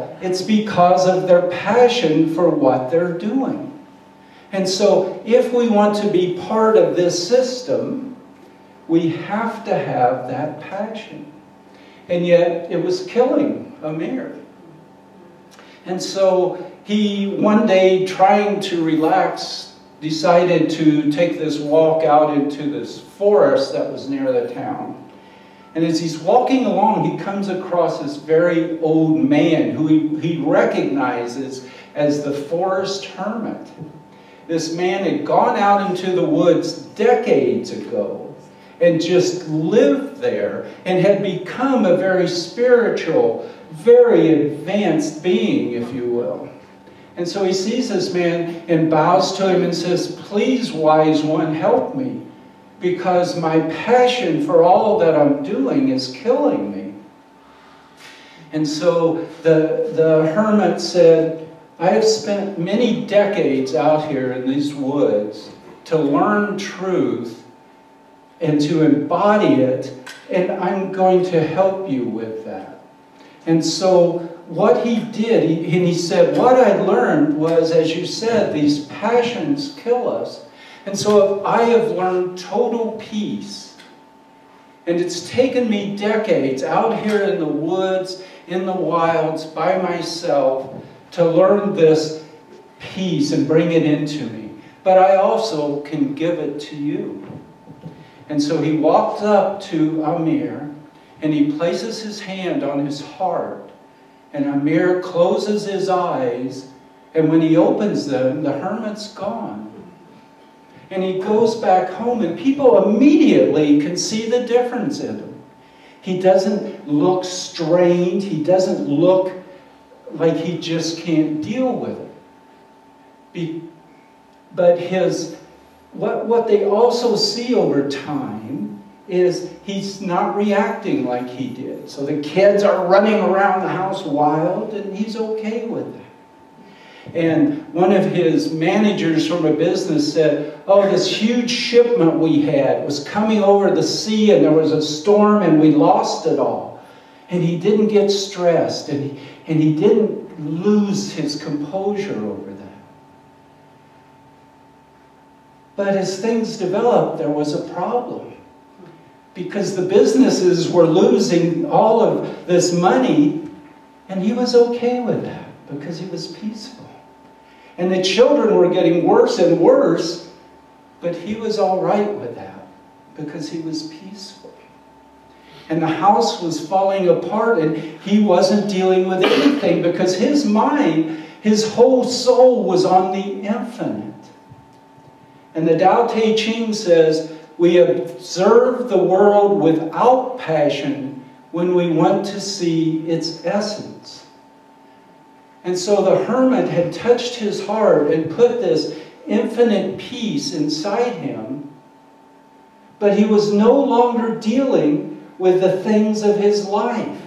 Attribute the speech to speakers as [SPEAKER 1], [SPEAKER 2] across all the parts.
[SPEAKER 1] all, it's because of their passion for what they're doing. And so, if we want to be part of this system, we have to have that passion. And yet, it was killing Amir. And so, he, one day, trying to relax, decided to take this walk out into this forest that was near the town. And as he's walking along, he comes across this very old man who he recognizes as the forest hermit. This man had gone out into the woods decades ago and just lived there and had become a very spiritual, very advanced being, if you will. And so he sees this man and bows to him and says, "Please, wise one, help me, because my passion for all that I'm doing is killing me." And so the hermit said, "I have spent many decades out here in these woods to learn truth and to embody it, and I'm going to help you with that." And so what he did, he said, what I learned was, as you said, these passions kill us. And so I have learned total peace. And it's taken me decades out here in the woods, in the wilds, by myself, to learn this peace and bring it into me. But I also can give it to you. And so he walked up to Amir, and he places his hand on his heart. And Amir closes his eyes, and when he opens them, the hermit's gone. And he goes back home, and people immediately can see the difference in him. He doesn't look strained. He doesn't look like he just can't deal with it. But what they also see over time is he's not reacting like he did. So the kids are running around the house wild, and he's okay with that. And one of his managers from a business said, "Oh, this huge shipment we had was coming over the sea, and there was a storm, and we lost it all." And he didn't get stressed, and he didn't lose his composure over that. But as things developed, there was a problem. Because the businesses were losing all of this money, and he was okay with that because he was peaceful. And the children were getting worse and worse, but he was all right with that because he was peaceful. And the house was falling apart, and he wasn't dealing with anything because his mind, his whole soul was on the infinite. And the Tao Te Ching says, we observe the world without passion when we want to see its essence. And so the hermit had touched his heart and put this infinite peace inside him, but he was no longer dealing with the things of his life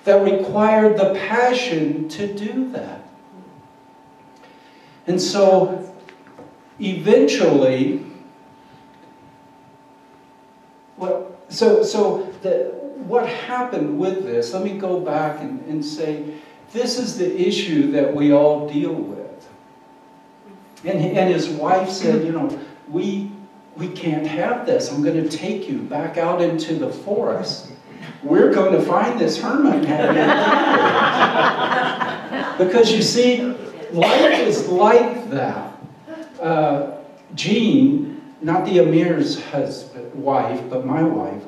[SPEAKER 1] that required the passion to do that. And so eventually, what happened with this, let me go back and say, this is the issue that we all deal with. And his wife said, you know, we can't have this. I'm going to take you back out into the forest. We're going to find this hermit. Because you see, life is like that. Jean, not the Amir's wife, but my wife,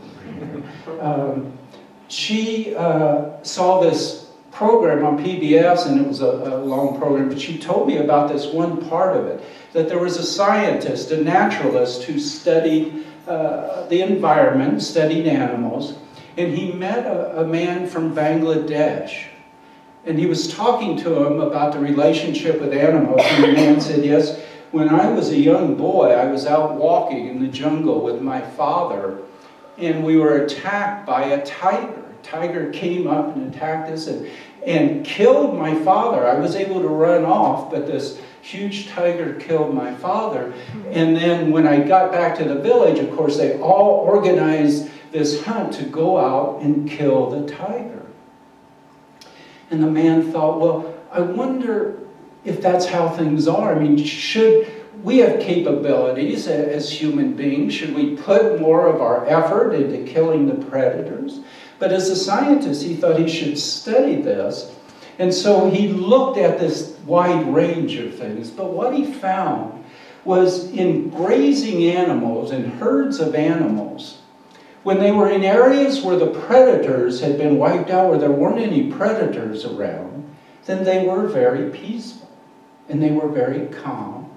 [SPEAKER 1] she saw this program on PBS, and it was a long program, but she told me about this one part of it, that there was a scientist, a naturalist, who studied the environment, studied animals, and he met a man from Bangladesh. And he was talking to him about the relationship with animals, and the man said, yes, when I was a young boy, I was out walking in the jungle with my father, and we were attacked by a tiger. A tiger came up and attacked us and killed my father. I was able to run off, but this huge tiger killed my father. And then when I got back to the village, of course, they all organized this hunt to go out and kill the tiger. And the man thought, well, I wonder if that's how things are. I mean, we have capabilities as human beings. Should we put more of our effort into killing the predators? But as a scientist, he thought he should study this. And so he looked at this wide range of things. But what he found was in grazing animals, in herds of animals, when they were in areas where the predators had been wiped out, where there weren't any predators around, then they were very peaceful and they were very calm.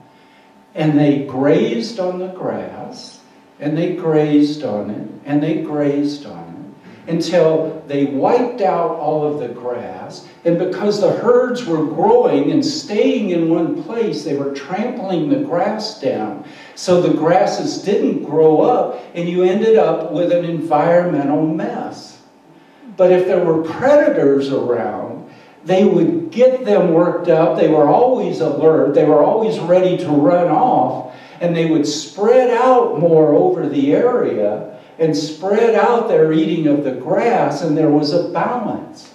[SPEAKER 1] And they grazed on the grass, and they grazed on it, and they grazed on it, until they wiped out all of the grass. And because the herds were growing and staying in one place, they were trampling the grass down. So the grasses didn't grow up, and you ended up with an environmental mess. But if there were predators around, they would get them worked up. They were always alert. They were always ready to run off. And they would spread out more over the area and spread out their eating of the grass, and there was a balance.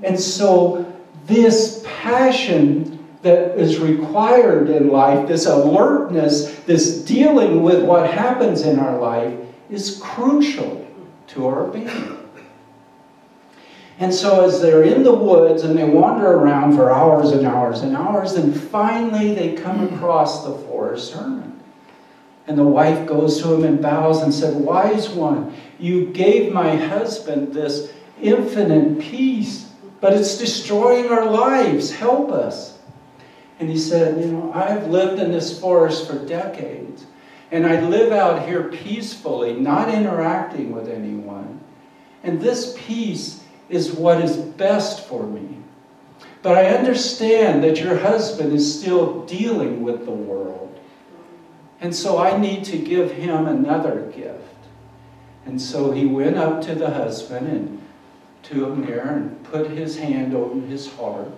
[SPEAKER 1] And so this passion that is required in life, this alertness, this dealing with what happens in our life, is crucial to our being. And so as they're in the woods and they wander around for hours and hours and hours, and finally they come across the forest hermit. And the wife goes to him and bows and said, "Wise one, you gave my husband this infinite peace, but it's destroying our lives. Help us." And he said, "You know, I've lived in this forest for decades, and I live out here peacefully, not interacting with anyone. And this peace is what is best for me. But I understand that your husband is still dealing with the world. And so I need to give him another gift." And so he went up to the husband and to Amir and put his hand over his heart.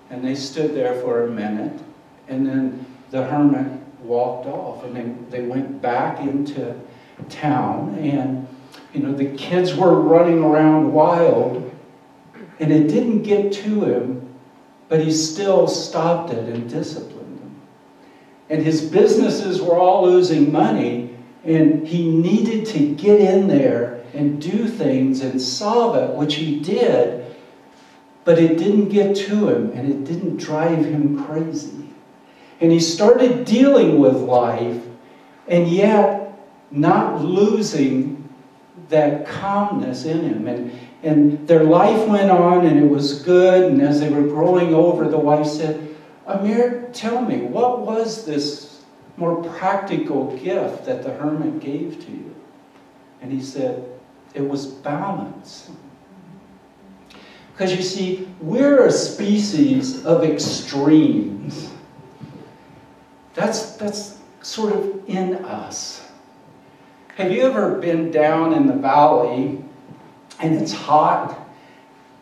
[SPEAKER 1] And they stood there for a minute. And then the hermit walked off. And they went back into town. And, you know, the kids were running around wild. And it didn't get to him. But he still stopped it and disciplined them. And his businesses were all losing money. And he needed to get in there and do things and solve it, which he did. But it didn't get to him, and it didn't drive him crazy. And he started dealing with life, and yet not losing that calmness in him. And their life went on, and it was good. And as they were growing over, the wife said, "Amir, tell me, what was this more practical gift that the hermit gave to you?" And he said, "It was balance." Because you see, we're a species of extremes. That's sort of in us. Have you ever been down in the valley and it's hot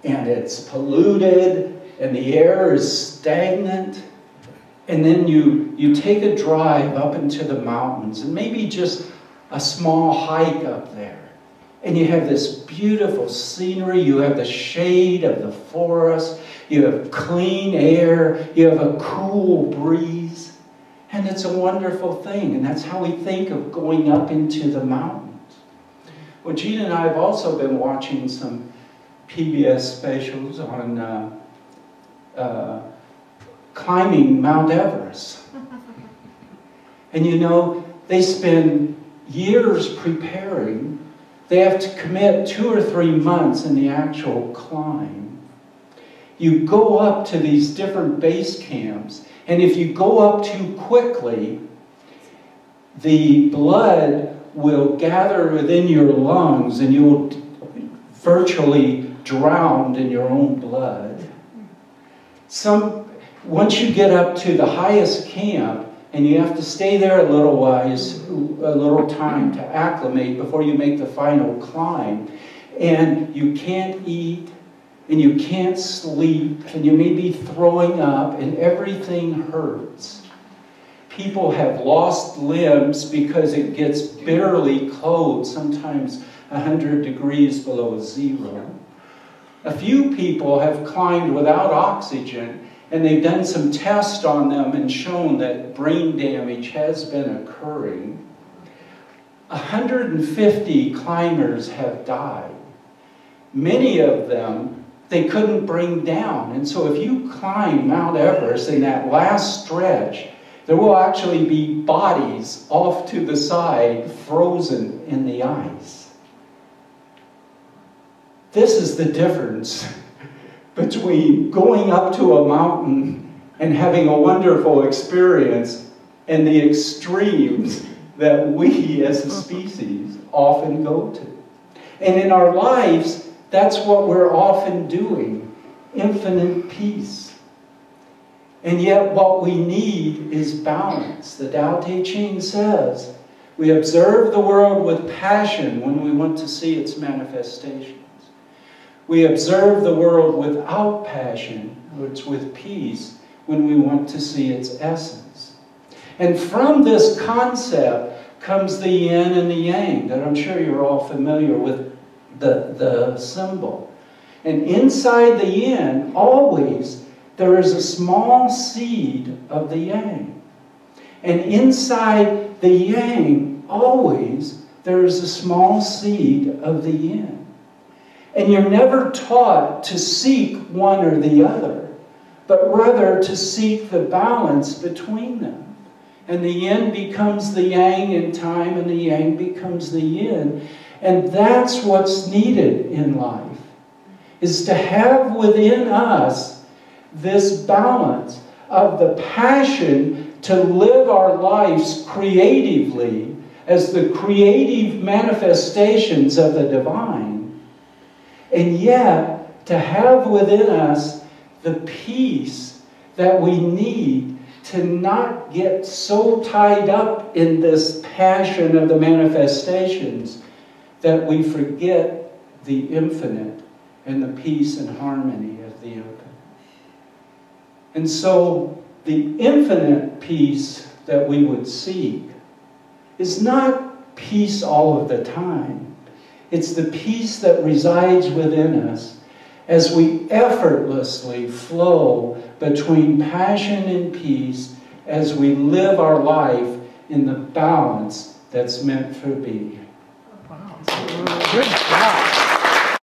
[SPEAKER 1] and it's polluted and the air is stagnant, and then you take a drive up into the mountains and maybe just a small hike up there, and you have this beautiful scenery, you have the shade of the forest, you have clean air, you have a cool breeze, and it's a wonderful thing. And that's how we think of going up into the mountains. Well, Gina and I have also been watching some PBS specials on climbing Mount Everest. And you know, they spend years preparing. They have to commit 2 or 3 months in the actual climb. You go up to these different base camps, and if you go up too quickly, the blood will gather within your lungs, and you'll virtually drown in your own blood. Once you get up to the highest camp, and you have to stay there a little time to acclimate before you make the final climb. And you can't eat, and you can't sleep, and you may be throwing up, and everything hurts. People have lost limbs because it gets bitterly cold, sometimes 100 degrees below zero. A few people have climbed without oxygen, and they've done some tests on them and shown that brain damage has been occurring. 150 climbers have died. Many of them they couldn't bring down. And so if you climb Mount Everest in that last stretch, there will actually be bodies off to the side, frozen in the ice. This is the difference between going up to a mountain and having a wonderful experience and the extremes that we as a species often go to. And in our lives, that's what we're often doing, infinite peace. And yet what we need is balance. The Tao Te Ching says, we observe the world with passion when we want to see its manifestations. We observe the world without passion, or it's with peace, when we want to see its essence. And from this concept comes the yin and the yang, that I'm sure you're all familiar with the symbol. And inside the yin, always, there is a small seed of the yang. And inside the yang, always, there is a small seed of the yin. And you're never taught to seek one or the other, but rather to seek the balance between them. And the yin becomes the yang in time, and the yang becomes the yin. And that's what's needed in life, is to have within us this balance of the passion to live our lives creatively as the creative manifestations of the divine, and yet to have within us the peace that we need to not get so tied up in this passion of the manifestations that we forget the infinite and the peace and harmony of the infinite. And so the infinite peace that we would seek is not peace all of the time. It's the peace that resides within us as we effortlessly flow between passion and peace as we live our life in the balance that's meant for being.
[SPEAKER 2] Wow. Good job.